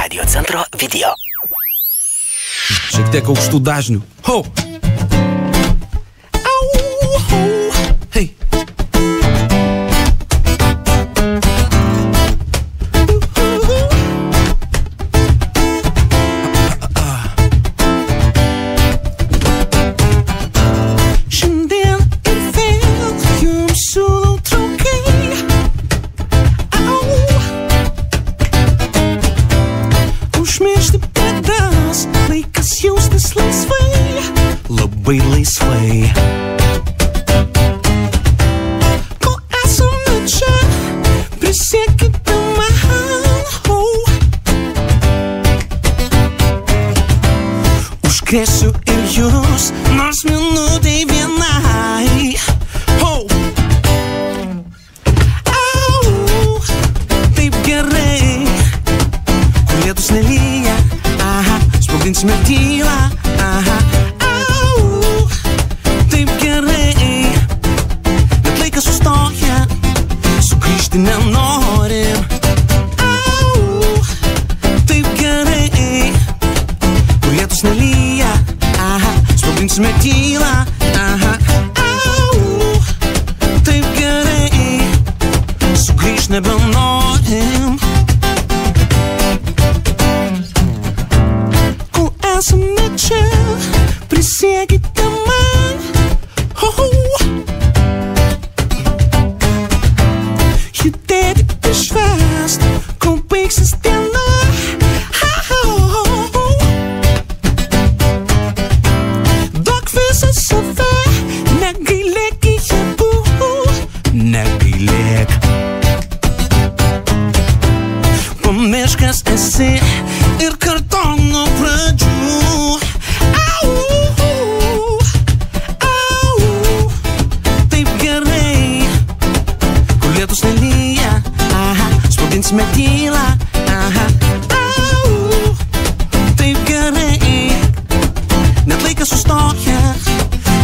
Radio centro video. Šiek tiek aukštų dažnių. Ho! Au! Ho! Hei! Labai laisvai. Kol esame čia, prisiekite man. Užkrėsiu ir jūs, nors minutei vienai. Au, taip gerai. Kur lietus nelyja, sprogdinsime tylą. Nenorim. Au, taip gerai. Kur lietus nelyja, sprogdinsime tylą. Au, taip gerai. Sugrįžt nebenorim. Kol esame čia, prisiekite man. Judėti išvest, kol baigsis diena. Duok visą save, negailėk į jėgų. Negailėk. Pamiršk, kas esi ir kartok nuo pradžių. Taip gerai. Kur lietus nelyja, sprogdinsime tylą. Au, taip gerai. Net laikas sustoja,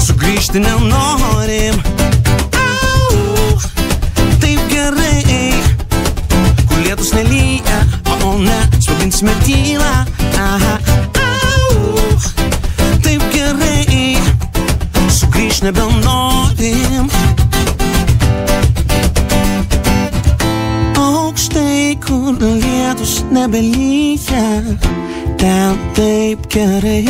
sugrįžti nenorim. Au, taip gerai. Kur lietus nelyja, o ne, sprogdinsime tylą. Au, taip gerai. Sugrįžt nebenorim. Kur lietus nebelyja, ten taip gerai.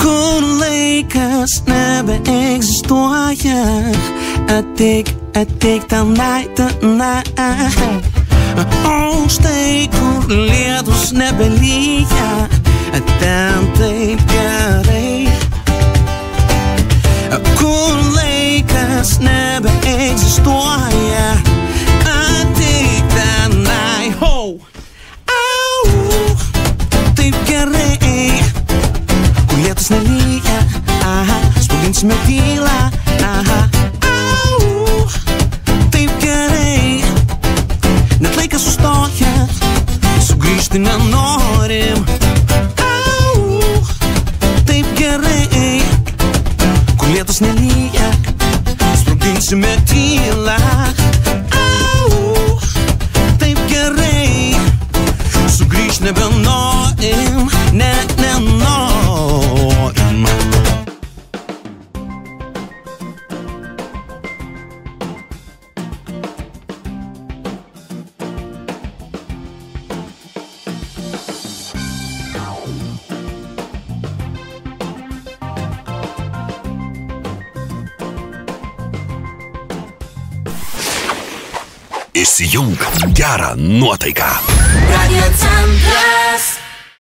Kur laikas nebeegzistuoja, ateik tenai. O štai kur lietus nebelyja, ten taip gerai. Kur laikas nebeegzistuoja, ateik tenai. Au, taip gerai. Kur lietus nelyja, sprogdinsime tylą. Au, taip gerai. Net laikas sustoja, sugrįžti nenorim. Au, taip gerai. Kur lietus nelyja, sprogdinsime tylą. Au, taip gerai. Sugrįžt nebenorim, nenorim. Įsijunk gerą nuotaiką. Radio centras.